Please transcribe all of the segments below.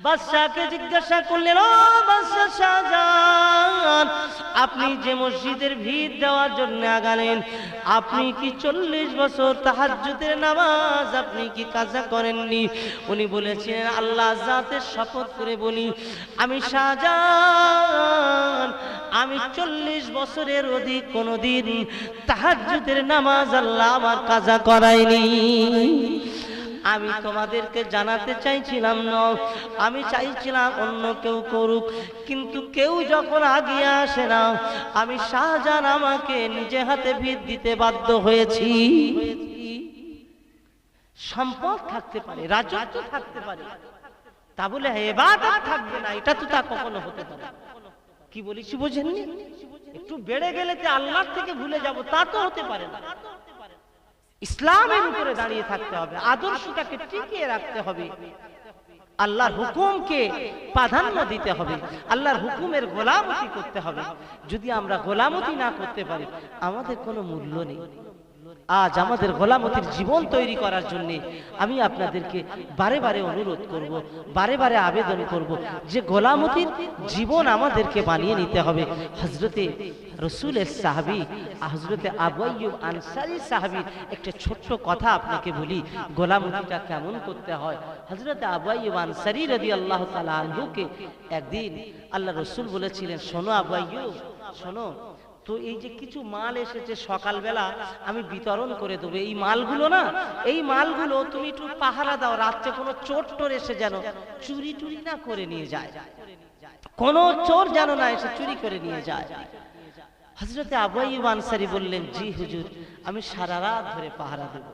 বাদশাকে জিজ্ঞাসা করলেন, ও বাদশা শাহজাহান, আপনি যে মসজিদের ভিড় দেওয়ার জন্য আগালেন, আপনি কি 40 বছর তাহাজ্জুদের নামাজ আপনি কি কাজা করেননি? উনি বলেছিলেন, আল্লাহ জাতের শপথ করে বলি, আমি শাহজাহান আমি 40 বছরের অধিক কোনদিন তাহাজ্জুদের নামাজ আল্লাহ আমার কাজা করাইনি। আমি তোমাদেরকে জানাতে চাইছিলাম না, আমি চাইছিলাম অন্য কেউ করুক, কিন্তু কেউ যখন আগিয়ে আসে না, আমি শাহজাহান আমাকে নিজে হাতে ভিড় দিতে বাধ্য হয়েছি। সম্পদ থাকতে পারে, রাজত্ব থাকতে পারে, তা বলে ইবাদত থাকবে না, এটা তো তা কখনো হতে পারে না। কি বলেছি বোঝেননি? একটু বেড়ে গেলে যে আল্লাহর থেকে ভুলে যাব, তা তো হতে পারে না। ইসলামের উপরে দাঁড়িয়ে থাকতে হবে, আদর্শটাকে টিকিয়ে রাখতে হবে, আল্লাহর হুকুমকে প্রাধান্য দিতে হবে, আল্লাহর হুকুমের গোলামতি করতে হবে। যদি আমরা গোলামতি না করতে পারি, আমাদের কোনো মূল্য নেই। আজ আমাদের গোলামতির জীবন তৈরি করার জন্য আমি আপনাদেরকে বারে বারে অনুরোধ করব, বারে বারে আবেদন করব যে গোলামতির জীবন আমাদেরকে বানিয়ে নিতে হবে। হযরতে রাসূলের সাহাবী হযরতে আবু আইয়ুব আনসারী সাহাবীর একটা ছোট্ট কথা আপনাকে বলি, গোলামতিটা কেমন করতে হয়। হযরতে আবু আইয়ুব আনসারী রাদিয়াল্লাহু তাআলা আনহুকে একদিন আল্লাহ রাসূল বলেছিলেন, শোনো আবু আইয়ুব, শোনো, তো এই যে কিছু মাল এসেছে সকালবেলা আমি বিতরণ করে দেবো, এই মালগুলো না, এই মালগুলো তুমি একটু পাহারা দাও, রাত্রে কোনো চোর টোর এসে যেন চুরি টুরি না করে নিয়ে যায়, কোনো চোর যেন না এসে চুরি করে নিয়ে যায়। হযরতে আবু আইয়ুব আনসারী বললেন, জি হুজুর, আমি সারা রাত ধরে পাহারা দেব।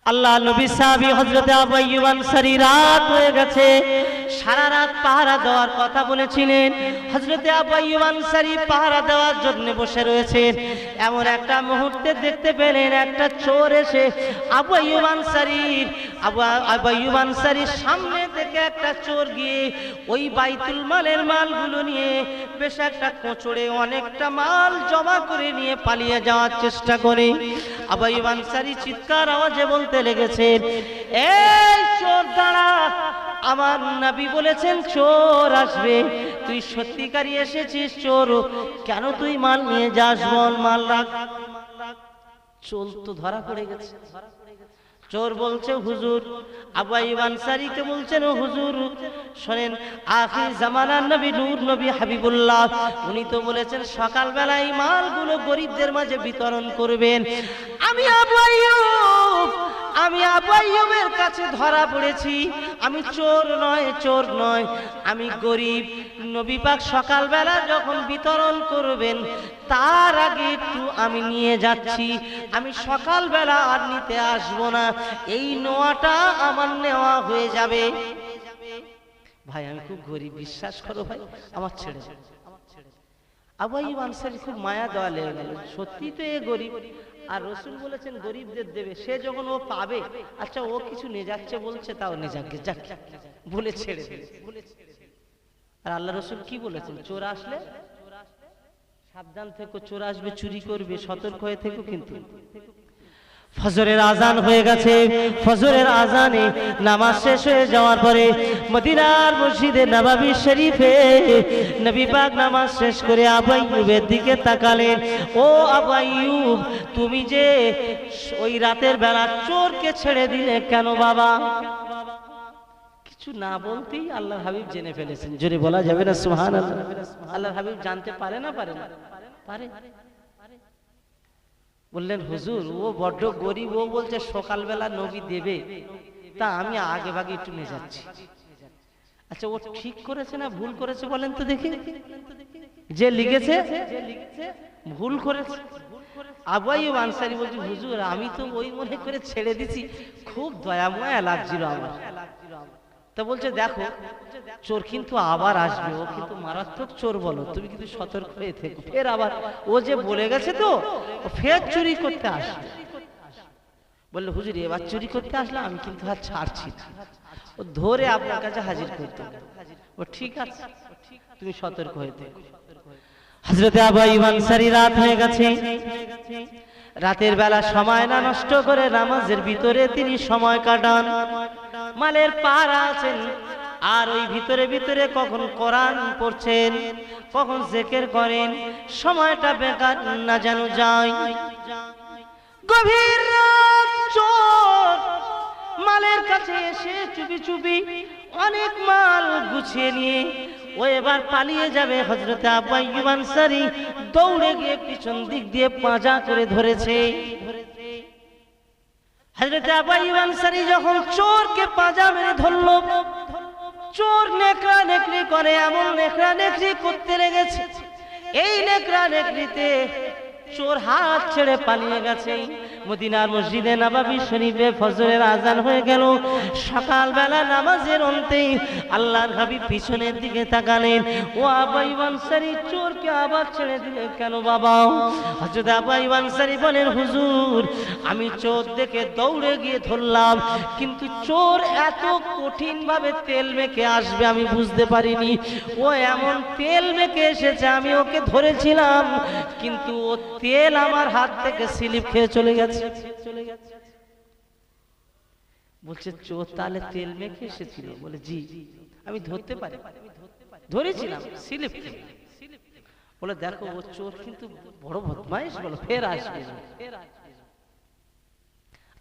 আল্লাহ নবী সাহাবী হযরতে আবু আইয়ুব আনসারী রাত হয়ে গেছে, সারা রাত পাহারা দেওয়ার কথা বলেছিলেন। হযরতে আবু আইয়ুব আনসারী পাহারা দেওয়ার জন্য বসে রয়েছেন। এমন একটা মুহূর্তে দেখতে পেলেন একটা চোর এসে আবু আইয়ুব আনসারীর সামনে থেকে একটা চোর গিয়ে ওই বাইতুল মালের মালগুলো নিয়ে বেশ একটা কোচড়ে অনেকটা মাল জমা করে নিয়ে পালিয়ে যাওয়ার চেষ্টা করে। আবু আইয়ুব আনসারী চিৎকার আওয়াজে বলতে লেগেছেন, এই চোর দাঁড়া, আমার নবী বলেছেন চোর আসবে, তুই সত্যিকারই এসেছিস চোর, কেন তুই মাল নিয়ে যাস, বল, মাল রাখ। চোর তো ধরা পড়ে গেছে। চোর বলছে, হুজুর, আবু আইয়ুব আনসারীকে বলছেন, ও হুজুর শোনেন, আখির জামানার নবী নূর নবী হাবিবুল্লাহ উনি তো বলেছেন সকালবেলা এই মালগুলো গরিবদের মাঝে বিতরণ করবেন। আমি আবু আইয়ুবের কাছে ধরা পড়েছি, আমি চোর নয়, আমি গরিব। নবী পাক সকালবেলা যখন বিতরণ করবেন তার আগে একটু আমি নিয়ে যাচ্ছি, আমি সকালবেলা আর নিতে আসবো না, এই নোয়াটা আমার নেওয়া হয়ে যাবে। ভাই আমি খুব গরিব, বিশ্বাস করো ভাই, আমার ছেড়ে। আবু আইয়ুব আনসারী খুব মায়া দেওয়া লেগে গেল, সত্যি তো এ গরিব, আর রাসূল বলেছেন গরিবদের দেবে, সে যখন ও পাবে, আচ্ছা ও কিছু নিয়ে যাচ্ছে বলছে, তাও নিয়ে যাকে যাক বলে ছেড়ে দিলে। আর আল্লাহ রাসূল কি বলেছেন, চোর আসলে সাবধান থেকো, চোর আসবে চুরি করবে, সতর্ক হয়ে থেকো। কিন্তু ফজরের আজান হয়ে গেছে, ফজরের আজানে নামাজ শেষ হয়ে যাওয়ার পরে মদিনার মসজিদে নববী শরীফে নবী পাক নামাজ শেষ করে আবু আইয়ুবের দিকে তাকালেন, ও আবু আইয়ুব, তুমি যে ওই রাতের বেলা চোরকে ছেড়ে দিলে কেন বাবা? কিছু না বলতেই আল্লাহর হাবিব জেনে ফেলেছেন, জোরে বলা যাবে না সুবহানাল্লাহ। আল্লাহর হাবিব জানতে পারে না পারে না? পারে। বললেন, হুজুর ও বড্ড গরিব, ও বলছে সকালবেলা নবী দেবে, তা আমি আগে ভাগে একটু নিয়ে যাচ্ছি। আচ্ছা ও ঠিক করেছে না ভুল করেছে বলেন তো দেখি? যে লিখেছে ভুল করেছে। আবু আইয়ুব আনসারী বলছে, হুজুর আমি তো ওই মনে করে ছেড়ে দিছি, খুব দয়াময়া লাগছিল আমার। তা বলছে, দেখো চোর কিন্তু আবার আসবে, ও কিন্তু মারাত্মক চোর, বলো তুমি কিন্তু সতর্ক হয়ে থেকো, ফের আবার ও যে বলে গেছে তো ও ফের চুরি করতে আসবে। বললো, হুজুর এবার চুরি করতে আসলে আমি কিন্তু আর ছাড়ছি না, ও ধরে আপনার কাছে হাজির করতে। ও ঠিক আছে, তুমি সতর্ক হয়ে থেকো। হযরতে আবু আইয়ুব আনসারী রাত হয়ে গেছে, রাতের বেলা সময় না নষ্ট করে নামাজের ভিতরে তিনি সময় কাটান, মালের পাহারা আছেন, আর ওই ভিতরে ভিতরে কখন কোরআন পড়ছেন, কখন জিকির করেন, সময়টা বেকার না যেন যায়। গভীর রাত চোর মালের কাছে এসে চুপি চুপি অনেক মাল গুছিয়ে নিয়ে ও এবার পালিয়ে যাবে। হযরতে আবু আইয়ুব আনসারী দৌড়ে গিয়ে পিছন দিক দিয়ে পাঁজা করে ধরেছে। হযরতে আবু আইয়ুব আনসারী যখন চোরকে পাঁজা মেরে ধরল, চোর নেকড়া নেকড়ি করে, এমন নেকড়া নেকড়ি করতে লেগেছে, এই নেকড়া নেকড়িতে চোর হাত ছেড়ে পালিয়ে গেছে। মদিনার মসজিদে নববী শরীফে ফজরের আজান হয়ে গেল। সকালবেলা নামাজের অন্তেই আল্লাহর হাবিব পিছনের দিকে তাকালেন। ও আবু আইয়ুব আনসারী, চোরকে আবার ছেড়ে দিলে কেন বাবা? হযরত আবু আইয়ুব আনসারী বলেন, হুজুর, আমি চোর দেখে দৌড়ে গিয়ে ধরলাম, কিন্তু চোর এত কঠিন ভাবে তেল মেখে আসবে আমি বুঝতে পারিনি। ও এমন তেল মেখে এসেছে, আমি ওকে ধরেছিলাম, কিন্তু ও তেল আমার হাত থেকে স্লিপ খেয়ে চলে গেছে। বলছে, চোর তাহলে তেল মেখে এসেছিল? বলে, জি, আমি ধরতে পারি, ধরেছিলাম, স্লিপ খেয়ে। বলে, দেখো ও চোর কিন্তু বড় বদমাইশ, বলো ফের আসবে।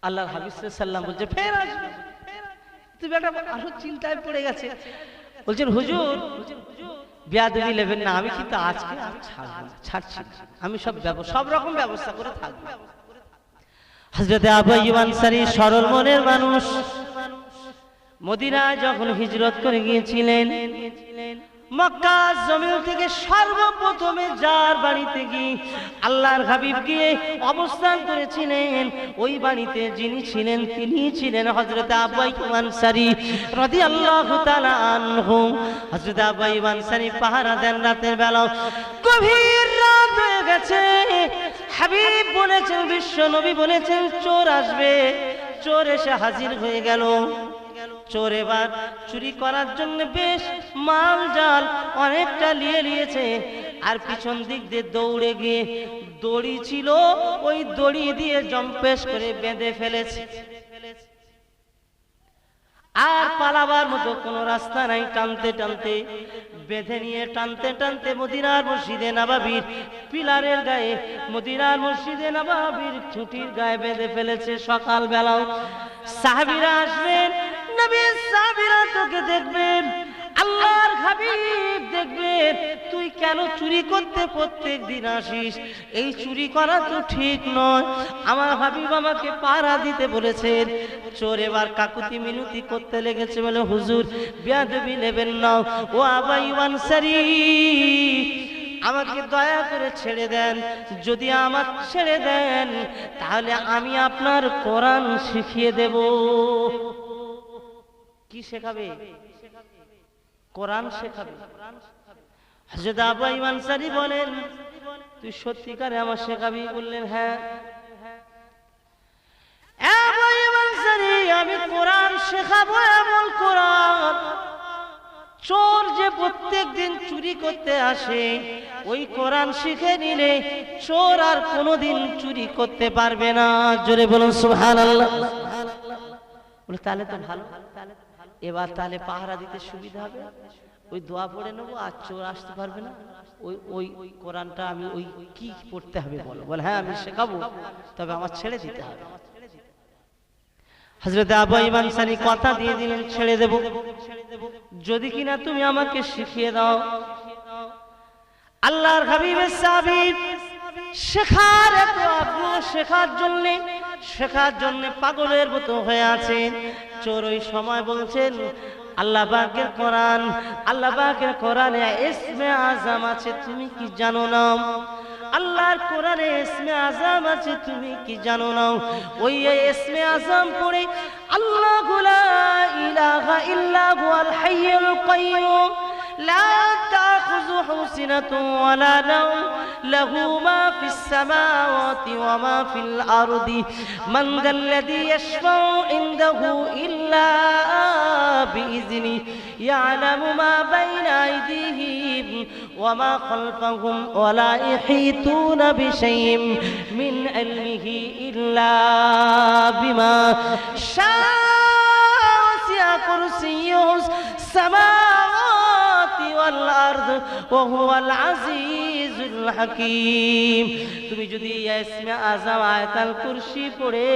আল্লাহর হাবিব সাল্লাল্লাহু আলাইহি ওয়াসাল্লাম বলছে, ফের আসবে। তুমি একটা আরো চিন্তায় পড়ে গেছে। বলছেন, হুজুর বেয়াদবি নেবেন না, আমি কিন্তু আজকে ছাড়ছি না, আমি সব রকম ব্যবস্থা করে থাকবো। হযরতে আবু আইয়ুব আনসারী সরল মনের মানুষ, মদিনায় যখন হিজরত করে গিয়েছিলেন, মক্কা জমিন থেকে সর্বপ্রথমে যার বাড়িতে গিয়ে আল্লাহর হাবিব গিয়ে অবস্থান করেছিলেন, ওই বাড়িতে যিনি ছিলেন তিনি ছিলেন হযরতে আবু আইয়ুব আনসারী রাদিয়াল্লাহু তাআলা আনহু। হযরতে আবু আইয়ুব আনসারী পাহারা দেন রাতের বেলা। গভীর রাত হয়ে গেছে, হাবিব বলেছেন, বিশ্ব নবী বলেছেন, চোর আসবে। চোর এসে হাজির হয়ে গেল। চোর এবার চুরি করার জন্য বেশ মাল জাল অনেকটা নিয়েছে, আর পিছন দিক দিয়ে দৌড়ে গিয়ে দড়ি ছিল, ওই দড়ি দিয়ে জম্পেশ করে বেঁধে ফেলেছে। আর পালাবার মতো কোনো রাস্তা নাই। টানতে টানতে বেঁধে নিয়ে টানতে টানতে মদিনার মসজিদে নববীর পিলারের গায়ে, মদিনার মসজিদে নববীর ছুটির গায়ে বেঁধে ফেলেছে। সকাল বেলাও সাহাবীরা আসবেন, নবীর সাহাবীরা তোকে দেখবেন, আল্লাহর হাবিব দেখবেন, তুই কেন চুরি করতে প্রত্যেক দিন আসিস? এই চুরি করা তো ঠিক নয়, আমার হাবিব আমাকে পাহারা দিতে বলেছেন। চোর এবার কাকুতি মিনতি করতে লেগেছে, বলে, হুজুর বেয়াদবি নেবেন না, ও আবু আইয়ুব আনসারী, আমাকে দয়া করে ছেড়ে দেন। যদি আমাকে ছেড়ে দেন তাহলে আমি আপনার কোরআন শিখিয়ে দেব। কি শেখাবে? কোরআন শেখাবে। হযরত আবু আইয়ুব আনসারী বলেন, তুই সত্যিকারে আমার শেখাবি? বললেন, হ্যাঁ। আবু আইয়ুব আনসারী, আমি কোরআন শেখাবো, এমন কোরআন চোর যে প্রত্যেক দিন চুরি করতে আসে, ওই কোরআন শিখে নিলে চোর আর কোনোদিন চুরি করতে পারবে না। জোরে বলুন সুবহানাল্লাহ। বলে, তাহলে তো ভালো, এবার তাহলে পাহারা দিতে সুবিধা হবে, ওই দোয়া পড়ে নেবো, আর চোর আসতে পারবে না। ওই কোরআনটা আমি ওই কি পড়তে হবে বলো? বলে, হ্যাঁ আমি শেখাবো, তবে আমার ছেড়ে দিতে হবে। হযরত আবু আইয়ুব আনসারী কথা দিয়ে দিলেন, ছেড়ে দেব যদি কিনা তুমি আমাকে শিখিয়ে দাও। আল্লাহর হাবিবের সাহাবী শেখার এত আগ্রহ, শেখার জন্য পাগলের মতো হয়ে আছেন। চোর ওই সময় বলছেন, আল্লাহ পাকের কোরআন, আল্লাহ পাকের কোরআনে ইসমে আযম আছে, তুমি কি জানো না? আল্লাহর কোরআনে ইসমে আযম আছে, তুমি কি জানো না? ওই ইসমে আযম পড়ে আল্লাহু লা ইলাহা ইল্লা হুয়াল হাইয়ুল কাইয়্যুম লা তাখুযু تأخذه سنة ولا نوم له ما في السماوات وما في الأرض من ذا الذي يشفع عنده إلا بإذنه يعلم ما بين أيديهم وما خلفهم ولا يحيطون بشيء من علمه إلا بما شاء وسع كرسيه السماوات والأرض وهو العزيز الحكيم তুমি যদি ইসমে আযম আয়াতুল কুরসি পড়ে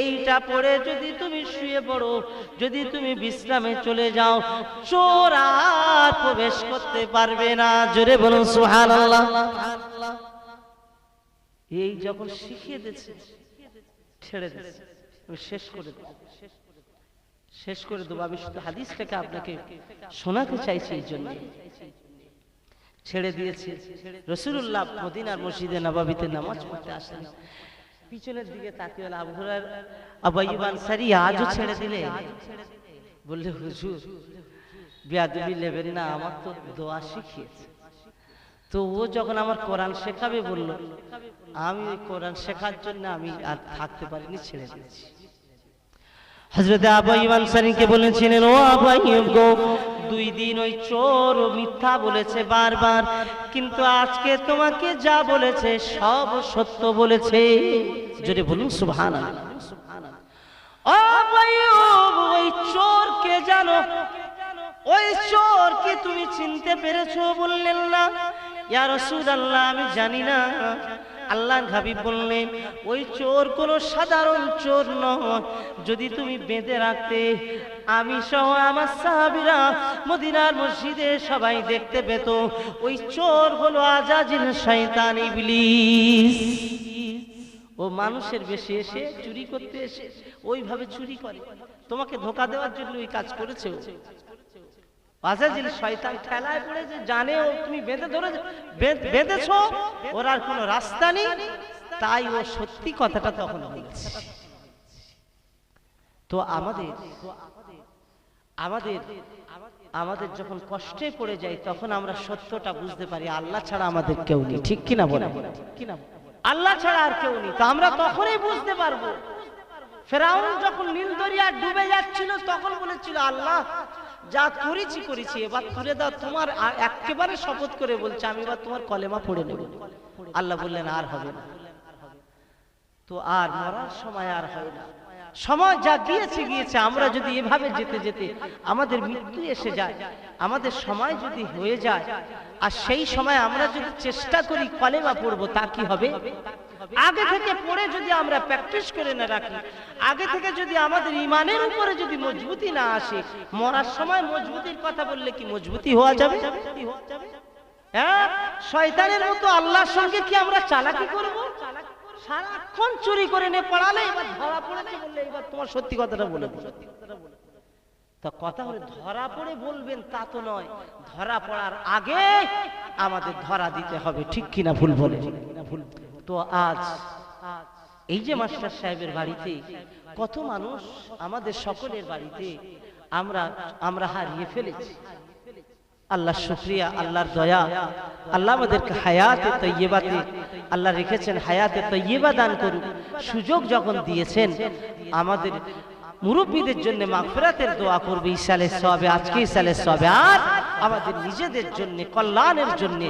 এইটা পড়ে যদি তুমি শুয়ে পড়ো যদি তুমি বিশ্রামে চলে যাও চোর আর প্রবেশ করতে পারবে না জোরে বলুন সুবহানাল্লাহ এই যখন শিখিয়ে দিয়েছে ছেড়ে দিয়েছে আমি শেষ করে দেব আমি শুধু হাদিসটাকে আপনাকে শোনাতে চাইছি এই জন্য ছেড়ে দিয়েছে রাসূলুল্লাহ মদিনার মসজিদে নববীতে নামাজ পড়তে আসেন পিছনের দিকে তাকিয়ে আবু হুরায়রা আবু আইয়ুব আনসারী আজও ছেড়ে দিলে বললে হুজুর বিয়াদবি নেবেন না আমার তো দোয়া শিখিয়েছে তো ও যখন আমার কোরআন শেখাবে বলল আমি ওই কোরআন শেখার জন্য আমি আর থাকতে পারিনি ছেড়ে দিয়েছি হযরত আবু আইয়ুব আনসারীকে বলেছিলেন ও আবু আইয়ুব গো 2 দিন ওই চোর মিথ্যা বলেছে বারবার কিন্তু আজকে তোমাকে যা বলেছে সব সত্য বলেছে জোরে বলুন সুবহানাল্লাহ ও আবু আইয়ুব ওই চোরকে জানো ওই চোরকে তুমি চিনতে পেরেছো বললেন না ইয়া রাসূলুল্লাহ আমি জানি না আল্লাহর হাবিব বললেন ওই চোর কোনো সাধারণ চোর নয় যদি তুমি বেঁধে রাখতে আমি সহ আমার সাহাবীরা মদিনার মসজিদে সবাই দেখতে পেত ওই চোর হলো আজাজিল শয়তান ইবলিস ও মানুষের বেশে এসে চুরি করতে এসে ওইভাবে চুরি করে তোমাকে ধোঁকা দেওয়ার জন্য ওই কাজ করেছে আজাজিল শয়তান ঠেলায় পড়ে যে জানে ও তুমি বেঁধেছো ওর আর কোনো রাস্তা নেই তাই ও সত্যি কথাটা তখন বলেছে তো আমাদের যখন কষ্টে পড়ে যাই তখন আমরা সত্যটা বুঝতে পারি আল্লাহ ছাড়া আমাদের কেউ নেই ঠিক কিনা বলে আল্লাহ ছাড়া আর কেউ নেই তো আমরা তখনই বুঝতে পারবো ফেরাউন যখন নীল দরিয়া ডুবে যাচ্ছিল তখন বলেছিল আল্লাহ যা করেছি এবার তুলে দাও তোমার একেবারে শপথ করে বলছে আমি এবার তোমার কলেমা পড়ে নেব আল্লাহ বললেন আর হবে না তো আর মরার সময় আর হয় না সময় যা গিয়েছে আমরা যদি এভাবে যেতে যেতে আমাদের মৃত্যু এসে যায় আমাদের সময় যদি হয়ে যায় আর সেই সময় আমরা যদি চেষ্টা করি কলেমা পড়বো তা কি হবে আগে থেকে পড়ে যদি আমরা প্র্যাকটিস করে না রাখি আগে থেকে যদি আমাদের ঈমানের উপরে যদি মজবুতি না আসে মরার সময় মজবুতির কথা বললে কি মজবুতি হওয়া যাবে হ্যাঁ শয়তানের মতো আল্লাহর সঙ্গে কি আমরা চালাকি করব সারাক্ষণ চুরি করে নে পড়ালে এবার ধরা পড়েছে বললে এবার তোমার সত্যি কথাটা বলে দাও তা কথা হলো ধরা পড়ে বলবেন তা তো নয় ধরা পড়ার আগে আমাদের ধরা দিতে হবে ঠিক কিনা ভুল বলে তো আজ এই যে মাস্টার সাহেবের বাড়িতে কত মানুষ আমাদের সকলের বাড়িতে আমরা হারিয়ে ফেলেছি আল্লাহ শুকরিয়া আল্লাহর দয়া আল্লাহ আমাদেরকে হায়াতে তৈয়বাতে আল্লাহ রেখেছেন হায়াতে তৈয়বা দান করুন সুযোগ যখন দিয়েছেন আমাদের মুরব্বীদের জন্য মাগফিরাতের দোয়া করবে ইসালের সওয়াবে আজকে ইসালের সওয়াবে আর আমাদের নিজেদের জন্য কল্যাণের জন্য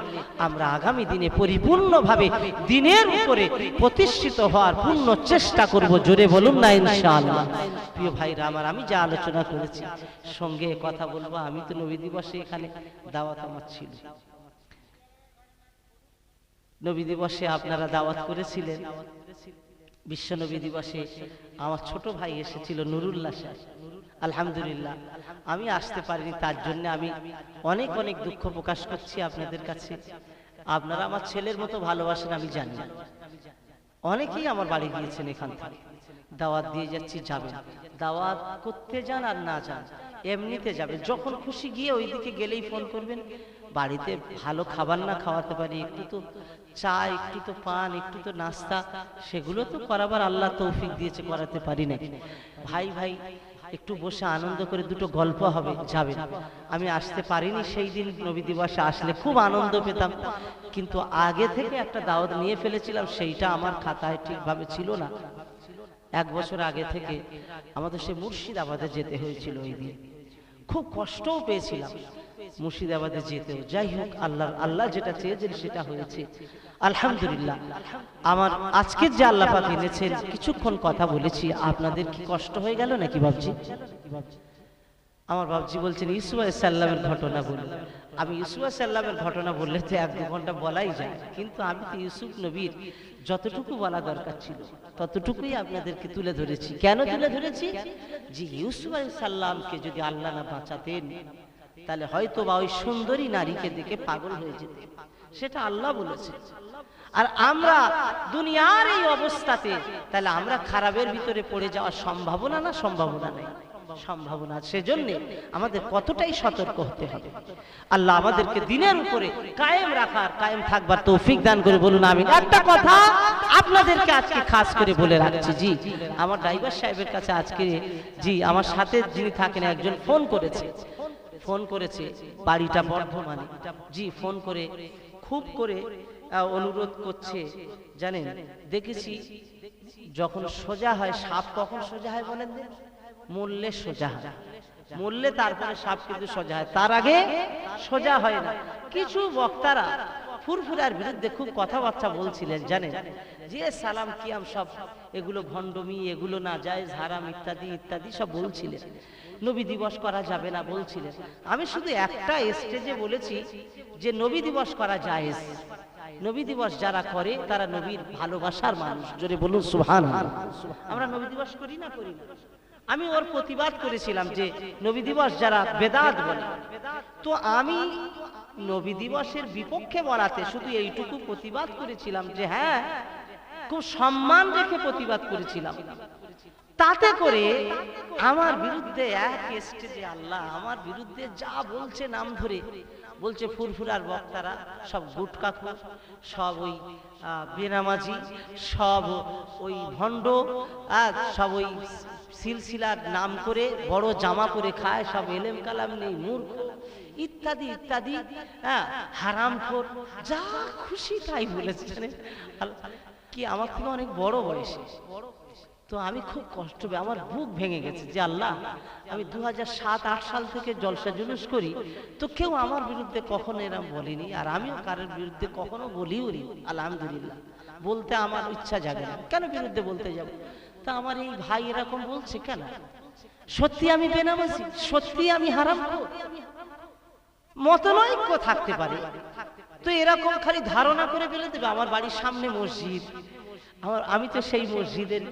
আমরা আগামী দিনে পরিপূর্ণভাবে দ্বীনের উপরে প্রতিষ্ঠিত হওয়ার পূর্ণ চেষ্টা করব জোরে বলুন না ইনশাআল্লাহ প্রিয় ভাইরা আমার আমি যা আলোচনা করেছি সঙ্গে কথা বলবো আমি তো নবী দিবসে এখানে দাওয়াত আমার ছিল নবী দিবসে আপনারা দাওয়াত করেছিলেন বিশ্ব নবী দিবসে আমার ছোট ভাই এসেছিল নুরুল্লাহ সাহেব আলহামদুলিল্লাহ আমি আসতে পারিনি তার জন্য আমি অনেক অনেক দুঃখ প্রকাশ করছি আপনাদের কাছে আপনারা আমার ছেলের মতো ভালোবাসেন আমি জানি অনেকেই আমার বাড়ি গিয়েছেন এখান থেকে দাওয়াত দিয়ে যাচ্ছি যাবেন দাওয়াত করতে যান আর না যান এমনিতে যাবেন যখন খুশি গিয়ে ওইদিকে গেলেই ফোন করবেন বাড়িতে ভালো খাবার না খাওয়াতে পারি একটু তো চা একটু তো পান একটু তো নাস্তা সেগুলো তো করাবার আল্লাহ তৌফিক দিয়েছে করাতে পারি না ভাই ভাই একটু বসে আনন্দ করে দুটো গল্প হবে, যাবেন। আমি আসতে পারিনি সেই দিন, নবী দিবসে আসলে খুব আনন্দ পেতাম, কিন্তু আগে থেকে একটা দাওয়াত নিয়ে ফেলেছিলাম, সেইটা আমার খাতায় ঠিকভাবে ছিল না। 1 বছর আগে থেকে আমাদের সে মুর্শিদাবাদে যেতে হয়েছিল। ওই দিন খুব কষ্টও পেয়েছিলাম মুর্শিদাবাদে যেতেও। যাই হোক, আল্লাহ যেটা চেয়েছেন সেটা হয়েছে, আলহামদুলিল্লাহ। আমার আজকের যে আল্লাহ পাক এনেছেন, কিছুক্ষণ কথা বলেছি, আপনাদের কি কষ্ট হয়ে গেল নাকি বাবজি? আমার বাবজি বলছেন ইউসুফ আলাইহিস সালামের ঘটনা বলুন। আমি ইউসুফ আলাইহিস সালামের ঘটনা বললে তো 1-2 ঘন্টা বলাই যায়, কিন্তু আমি তো ইউসুফ নবীর যতটুকু বলা দরকার ছিল ততটুকুই আপনাদেরকে তুলে ধরেছি। কেন তুলে ধরেছি? যে ইউসুফ আলাইহিস সালামকে যদি আল্লাহ না বাঁচাতেন, তাহলে হয়তো বা ওই সুন্দরী নারীকে দেখে পাগল হয়ে যেতেন, সেটা আল্লাহ বলেছে। আর আমরা দুনিয়ার এই অবস্থাতে, তাহলে আমরা খারাপের ভিতরে পড়ে যাওয়ার সম্ভাবনা না সম্ভাবনা নেই? সম্ভাবনা। সেজন্য আমাদের কতটাই সতর্ক হতে হবে। আল্লাহ আমাদেরকে দিনের উপরে কায়েম রাখার, কায়েম থাকবার তৌফিক দান করে, বলুন আমিন। একটা কথা আপনাদেরকে আজকে খাস করে বলে রাখছি, জি আমার ড্রাইভার সাহেবের কাছে আজকে, জি আমার সাথে যিনি থাকেন, একজন ফোন করেছে, বাড়িটা বর্ধমানে। জি ফোন করে খুব করে অনুরোধ করছে, জানেন দেখেছি যখন সোজা হয় সাপ, কখন সোজা হয় বলেন? মরলে সোজা হয়, মরলে তারপরে সাপ কিন্তু সোজা হয়, তার আগে সোজা হয় না। কিছু বক্তারা ফুরফুরার বিরুদ্ধে খুব কথাবার্তা বলছিলেন, জানেন, যে সালাম কিয়াম সব এগুলো ভণ্ডমি, এগুলো না জায়েজ, হারাম ইত্যাদি ইত্যাদি সব বলছিলেন। নবী দিবস করা যাবে না বলছিলেন। আমি শুধু একটা স্টেজে বলেছি যে নবী দিবস করা জায়েজ। নবী দিবস যারা করে তারা নবীর ভালোবাসার মানুষ, জোরে বলুন সুবহানাল্লাহ। আমরা নবী দিবস করি না? আমি ওর প্রতিবাদ করেছিলাম যে নবী দিবস যারা বেদাত বলে, তো আমি নবী দিবসের বিপক্ষে বলাতে শুধু এইটুকু প্রতিবাদ করেছিলাম যে হ্যাঁ, খুব সম্মান রেখে প্রতিবাদ করেছিলাম। তাতে করে আমার বিরুদ্ধে এক স্টেজে আল্লাহ আমার বিরুদ্ধে যা বলছে, নাম ধরে বলছে ফুরফুরার বক্তারা সব গুটকাখোর, সব ওই বেনামাজি, সব ওই ভণ্ড, সব ওই সিলসিলার নাম করে বড় জামা পরে খায়, সব এলেম কালাম নেই, মূর্খ ইত্যাদি ইত্যাদি, হারামখোর, যা খুশি তাই বলেছে। কি আমার থেকে অনেক বড় বয়সে। তো আমি খুব কষ্ট পেয়ে, আমার বুক ভেঙে গেছে যে আল্লাহ, আমি 2007-8 সাল থেকে জলসা জুলুস করি, তো কেউ আমার বিরুদ্ধে কখনো এরকম বলেনি, আর আমিও কারোর বিরুদ্ধে কখনো বলিও নি, আলহামদুলিল্লাহ। বলতে আমার ইচ্ছা জাগে না, কেন বিরুদ্ধে বলতে যাব? তা আমার এই ভাই এরকম বলছে কেন? সত্যি আমি বেনামাজি, সত্যি আমি হারামখোর, মতনৈক্য থাকতে পারে, তো এরকম খালি ধারণা করে ফেলে দেবে। আমার বাড়ির সামনে মসজিদ, আমি তো সেই মসজিদের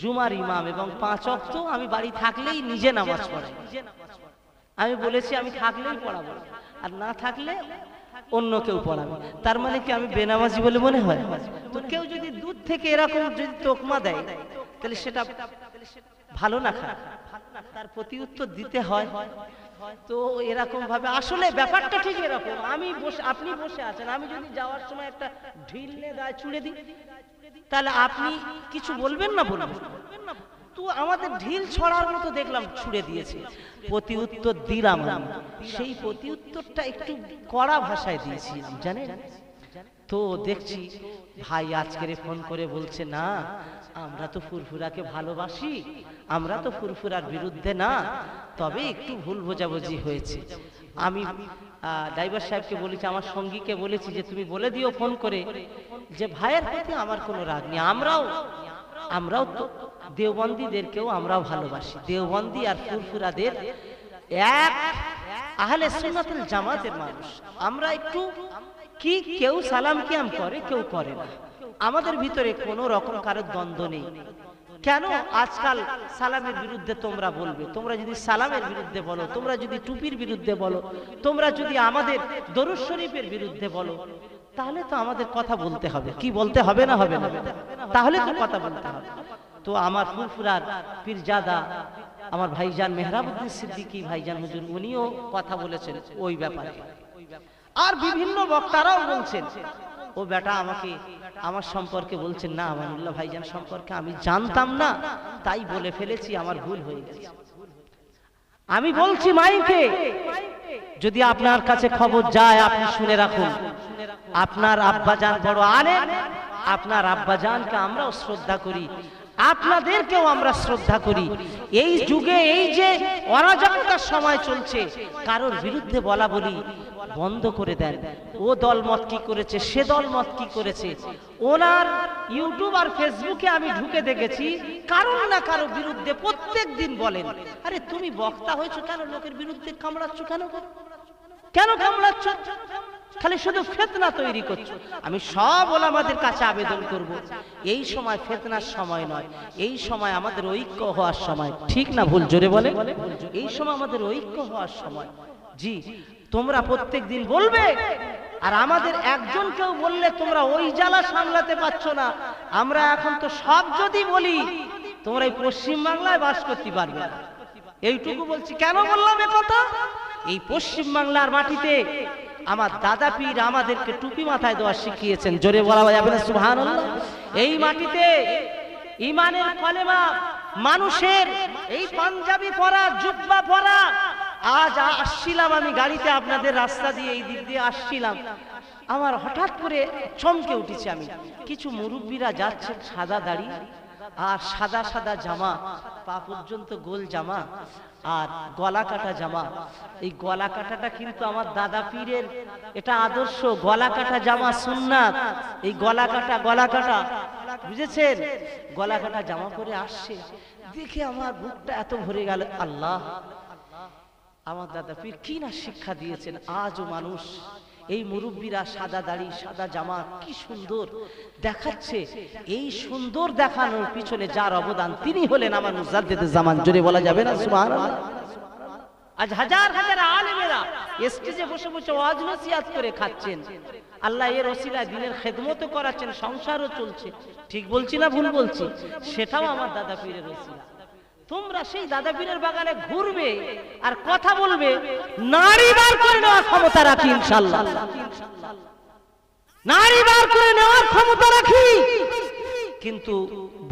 জুমার ইমাম, এবং 5 ওয়াক্ত আমি বাড়ি থাকলেই নিজে নামাজ পড়াই। আমি বলেছি আমি থাকলেই পড়াবো, আর না থাকলে অন্য কেউ পড়াবে। তার মানে কি আমি বেনামাজি বলে মনে হয়? তো কেউ যদি দূর থেকে এরকম যদি তোকমা দেয়, তাহলে সেটা ভালো না খারাপ, তার প্রতি উত্তর দিতে হয়। তো এরকম ভাবে আসলে ব্যাপারটা ঠিক এরকম, আমি বসে, আপনি বসে আছেন, আমি যদি যাওয়ার সময় একটা ঢিল নিয়ে গায়ে ছুঁড়ে দিই, তাহলে আপনি কিছু বলবেন না? বলবেন। তো আমাদের ঢিল ছড়ার মতো দেখলাম ছুঁড়ে দিয়েছে, প্রতি উত্তর দিলাম। সেই প্রতি উত্তরটা একটু কড়া ভাষায় দিয়েছিলাম, জানেন। তো দেখছি ভাই আজকের ফোন করে বলছে না, আমরা তো ফুরফুরাকে ভালোবাসি, আমরা তো ফুরফুরার বিরুদ্ধে না, তবে একটু ভুল বোঝাবুঝি হয়েছে। আমি ড্রাইভার সাহেবকে বলেছি, আমার সঙ্গীকে বলেছি যে তুমি বলে দিও ফোন করে যে ভাইয়ের প্রতি আমার কোনো রাগ নেই, আমরাও তো দেওবন্দীদেরকেও আমরাও ভালোবাসি, দেওবন্দি আর ফুরফুরাদের এক আহলে সুন্নাতুল জামাতের মানুষ। আমরা একটু কি, কেউ সালাম কিয়াম করে, কেউ করে না, আমাদের ভিতরে কোনো রকম কারো দ্বন্দ্ব নেই। কেন আজকাল সালামের বিরুদ্ধে তোমরা বলবে? তোমরা যদি সালামের বিরুদ্ধে বলো, তোমরা যদি টুপির বিরুদ্ধে বলো, তোমরা যদি আমাদের দরুদ শরীফের বিরুদ্ধে বলো, তাহলে তো আমাদের কথা বলতে হবে। কি বলতে হবে না? হবে না? তাহলে তো কথা বলতে হবে। তো আমার ফুরফুরার পীরজাদা আমার ভাইজান মেহরাবউদ্দিন সিদ্দিকী ভাইজান হুজুর, উনিও কথা বলেছেন ওই ব্যাপারে, আর বিভিন্ন বক্তারাও বলছেন। ও বেটা আমাকে আমার সম্পর্কে বলছেন, না আমানুল্লাহ ভাইজান সম্পর্কে আমি জানতাম না, তাই বলে ফেলেছি, আমার ভুল হয়ে গেছে। আমি বলছি মাইকে, যদি আপনার কাছে খবর যায় আপনি শুনে রাখুন, আপনার আব্বাজান বড় আলেম, আপনার আব্বাজানকে আমরাও শ্রদ্ধা করি, আপনাদেরকেও আমরা শ্রদ্ধা করি। এই যুগে এই যে অরাজকতার সময় চলছে, কারোর বিরুদ্ধে বলা বলি বন্ধ করে দেন। ও দল মত কি করেছে, সে দল মত কি করেছে, ওনার ইউটিউব আর ফেসবুকে আমি ঢুকে দেখেছি কারণ না কারো বিরুদ্ধে প্রত্যেক দিন বলেন। আরে তুমি বক্তা হয়েছো কেন, লোকের বিরুদ্ধে কামড়াচ্ছ কেন, কেন কামড়াচ্ছ? খালি শুধু ফিতনা তৈরি করছো। আমি সব ওলামাদের কাছে আবেদন করব, এই সময় ফিতনার সময় নয়, এই সময় আমাদের ঐক্য হওয়ার সময়। ঠিক না ভুল? জোরে বলে। এই সময় আমাদের ঐক্য হওয়ার সময়। জি, তোমরা প্রত্যেক দিন বলবে, আর আমাদের একজন কেউ বললে তোমরা ওই জ্বালা সামলাতে পারছো না। আমরা এখন তো সব যদি বলি তোমরা এই পশ্চিম বাংলায় বাস করতে পারবে না। এইটুকু বলছি। কেন বললাম এ কথা? এই পশ্চিম বাংলার মাটিতে আমার দাদা পীর আমাদেরকে টুপি মাথায় দেওয়া শিখিয়েছেন। জোরে বলা যাবে না সুবহানাল্লাহ? এই মাটিতে ইমানের কলেমা মানুষের এই পাঞ্জাবি পরা, জুব্বা পরা। আজ আসছিলাম আমি গাড়িতে, আপনাদের রাস্তা দিয়ে এই দিক দিয়ে আসছিলাম, আমার হঠাৎ করে চমকে উঠেছি আমি। কিছু মুরব্বীরা যাচ্ছেন সাদা দাড়ি আর সাদা সাদা জামা, পা পর্যন্ত গোল জামা আর গলা কাটা জামা। এই গলা কাটাটা কিন্তু আমার দাদা পীরের এটা আদর্শ। গলা কাটা জামা সুন্নাত। এই গলা কাটা বুঝেছেন? গলা কাটা জামা পরে আসছে, দেখে আমার বুকটা এত ভরে গেল। আল্লাহ, আমার দাদা পীর কি না শিক্ষা দিয়েছেন। আজও মানুষ, এই মুরব্বীরা সাদা দাড়ি সাদা জামা কি সুন্দর দেখাচ্ছে। এই সুন্দর দেখানোর পিছনে যার অবদান তিনি হলেন আমার মুজাদ্দিদে জামান। জোরে বলা যাবে না সুবহানাল্লাহ? আজ হাজার হাজার আলেমেরা স্টেজে বসে বসে ওয়াজ নসিহত করে খাচ্ছেন। আল্লাহ এর ওসিলায় দ্বীনের খেদমতও করাচ্ছেন, সংসারও চলছে। ঠিক বলছি না ভুল বলছি? সেটাও আমার দাদা পীরের ওসিলা। তোমরা সেই দাদা পীরের বাগানে ঘুরবে আর কথা বলবে, নারী বার করে নেওয়ার ক্ষমতা রাখি ইনশাআল্লাহ। নারী বার করে নেওয়ার ক্ষমতা রাখি, কিন্তু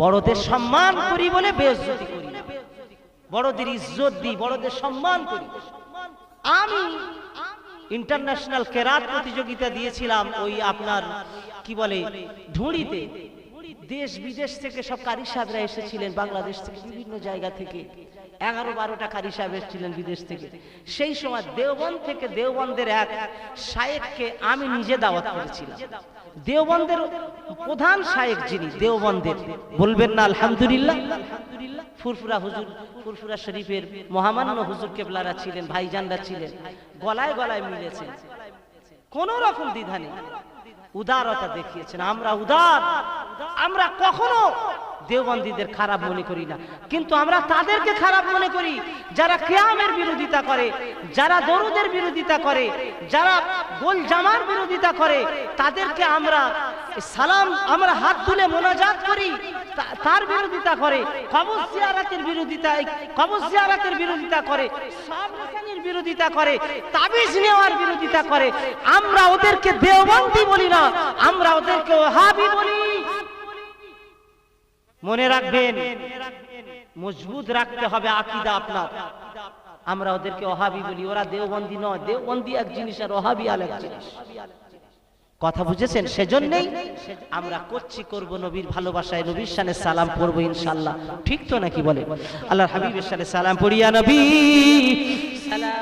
বড়দের সম্মান করি বলে বেইজ্জতি করি না। বড়দের ইজ্জত দিই, বড়দের সম্মান করি। আমি ইন্টারন্যাশনাল কেরাত প্রতিযোগিতা দিয়েছিলাম ওই আপনার কি বলে ঢুঁড়িতে। দেশ বিদেশ থেকে সব কারি সাহেবরা এসেছিলেন, বাংলাদেশ থেকে বিভিন্ন জায়গা থেকে 11-12টা কারি সাহেব এসেছিলেন বিদেশ থেকে। সেই সময় দেওবন্দ থেকে দেওবন্দের এক শায়েখকে আমি নিজে দাওয়াত করেছিলাম। দেওবন্দের প্রধান শায়েখ যিনি দেওবন্দের, বলবেন না আলহামদুলিল্লাহ? ফুরফুরা হুজুর, ফুরফুরা শরীফের মহামান্য হুজুর কেবলারা ছিলেন, ভাইজানরা ছিলেন, গলায় গলায় মিলেছেন, কোন রকম দ্বিধা নেই, উদারতা দেখিয়েছেন। আমরা উদার, আমরা কখনো দেওবন্দীদের খারাপ মনে করি না, কিন্তু আমরা তাদেরকে খারাপ মনে করি যারা কিয়ামের বিরোধিতা করে, যারা দরুদের বিরোধিতা করে, যারা গোল জামার বিরোধিতা করে। তাদেরকে আমরা সালাম, আমরা হাত তুলে মোনাজাত করি, তার বিরোধিতা করে। কবর জিয়ারতের বিরোধিতা, কবর জিয়ারতের বিরোধিতা করে, সব রকমের বিরোধিতা করে, তাবিজ নেওয়ার বিরোধিতা করে। আমরা ওদেরকে দেওবন্দি বলি না, আমরা ওদেরকে ওহাবি বলি। মনে রাখবেন, মজবুত রাখতে হবে আকীদা আপনার। আমরা ওদেরকে ওহাবি বলি, ওরা দেওবন্দি নয়। দেওবন্দি এক জিনিস আর ওহাবি আরেক জিনিস। কথা বুঝেছেন? সেজন্যই আমরা করব নবীর ভালোবাসায়, নবীর শানে সালাম পড়বো ইনশাআল্লাহ। ঠিক তো নাকি বলে? আল্লাহর হাবিবের শানে সালাম পড়িয়া নবী সালাম।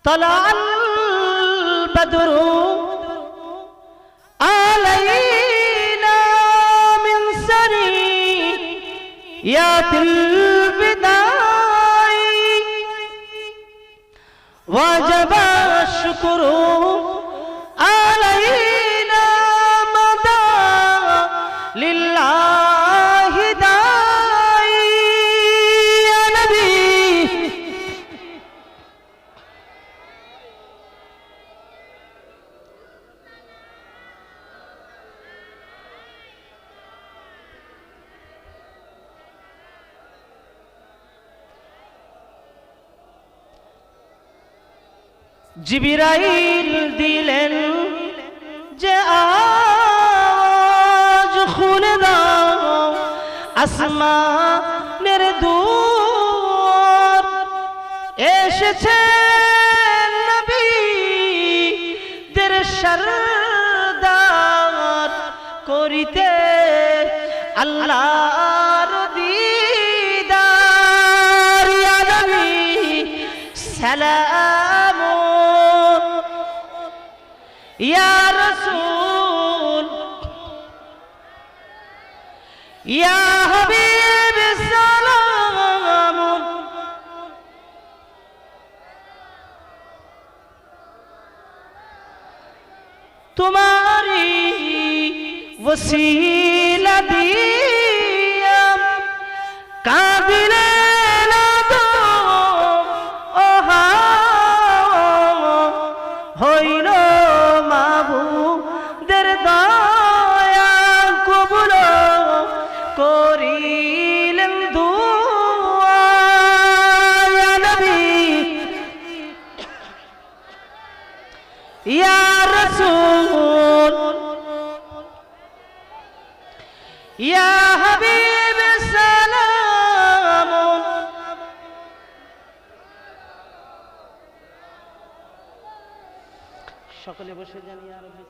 طلع البدر علينا من ثنيات الوداع وجب الشكر علينا مدى لله داعي يا نبي জিবরাইল দিলেন যে আজ খুলে দাও আসমানের দুয়ার, এসেছে নবীদের সরদার করিতে আল্লাহর দিদার। ইয়া নবী সালাম, ইয়া রাসূল, ইয়া হাবিব সালাম। तुम्हारी वसीला दिया काबिले ना दो ओहा হইল মাবুদের দয়া কবুল করিলেন দুআ। ইয়া নবী ইয়া রাসূল, ইয়া হাবিব সালাম। সকলে বসে যান। ইয়া রাব্বি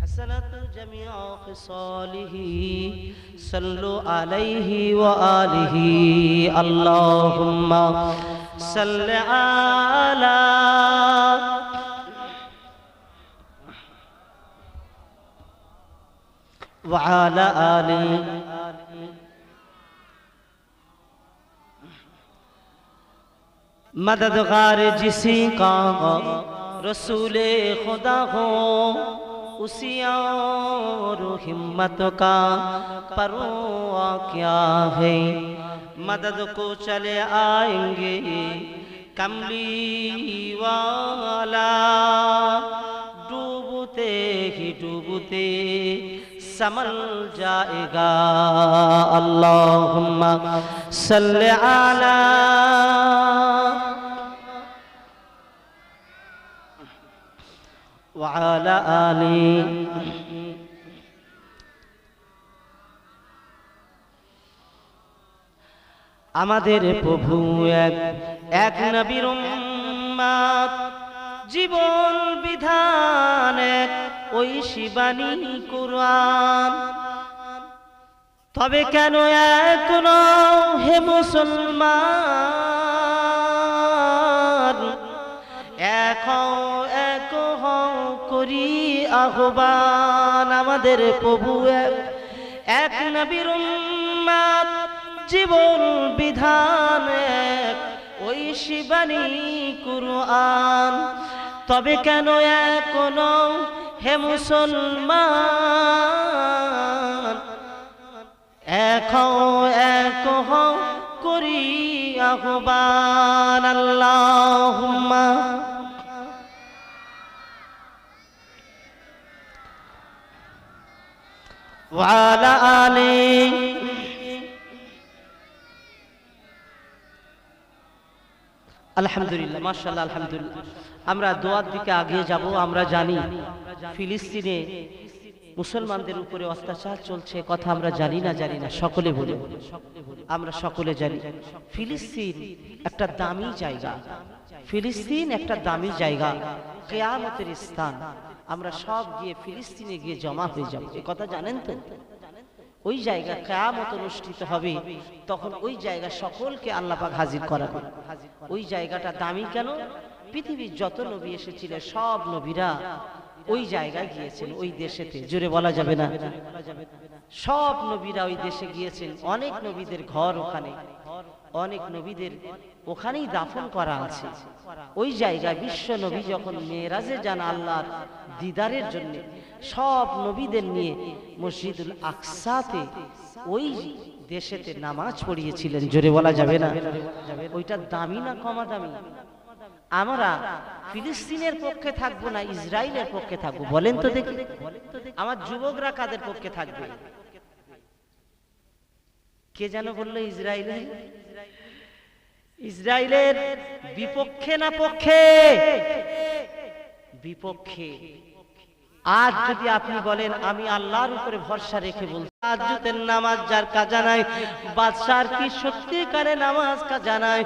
حسنت جميع خصاله صلوا عليه وآله اللهم صل على وعلى آله मददगार जिसी का रसूल खुदा हो उसी और हिम्मत का परवा क्या है। मदद को चले आएंगे कमली वाला, डूबते ही डूबते समल जाएगा। अल्लाहुम्मा सल्ले अला وعلى آله আমাদের প্রভু এক নবীর উম্মত, জীবন বিধান এক ঐশী বাণী কুরআন। তবে কেন এক নও হে মুসলমান, এক করি আহ্বান। আমাদের প্রভু এক নবীর উম্মত, জীবন বিধান এক ঐশী বাণী কুরআন। তবে কেন এক নও হে মুসলমান, এক করি আহ্বান। আল্লাহুম্মা وعلى آله আলহামদুলিল্লাহ মাশাআল্লাহ আলহামদুলিল্লাহ। আমরা দোয়ার দিকে এগিয়ে যাব। আমরা জানি ফিলিস্তিনে মুসলমানদের উপরে অত্যাচার চলছে, কথা আমরা জানি না সকলে বলি, আমরা সকলে জানি ফিলিস্তিন একটা দামি জায়গা, ফিলিস্তিন একটা দামি জায়গা, কিয়ামতের স্থান। আমরা সব গিয়ে ফিলিস্তিনে গিয়ে জমা হয়ে যাব, এই কথা জানেন তো? ওই জায়গা কিয়ামত অনুষ্ঠিত হবে, তখন ওই জায়গা সকলকে আল্লাহ পাক হাজির করাবে। ওই জায়গাটা দামি কেন? পৃথিবীর যত নবী এসেছিলেন সব নবীরা ওই জায়গায় গিয়েছেন, ওই দেশেতে। জোরে বলা যাবে না? সব নবীরা ওই দেশে গিয়েছেন। অনেক নবীদের ঘর ওখানে, অনেক নবীদের ওখানেই দাফন করা আছে। ওই জায়গায় বিশ্ব নবী যখন মেরাজে যান আল্লাহর দিদারের জন্য, সব নবীদের নিয়ে মসজিদুল আকসাতে ওই দেশেতে নামাজ পড়িয়েছিলেন। জোরে বলা যাবে না? ওইটা দামি না কমা দামি? আমরা ফিলিস্তিনের পক্ষে থাকবো না ইসরায়েলের পক্ষে থাকবো? বলেন তো দেখি। আমার যুবকরা কাদের পক্ষে থাকবে? কে যেন বললো ইসরায়েলের? ইসরায়েলের বিপক্ষে না পক্ষে? বিপক্ষে। আজ যদি আপনি বলেন আমি আল্লাহর উপরে ভরসা রেখে বলছি, তাহাজ্জুদের নামাজ যার কাজা নাই, বাদশার কি সত্যিকারে নামাজ কাজা নাই?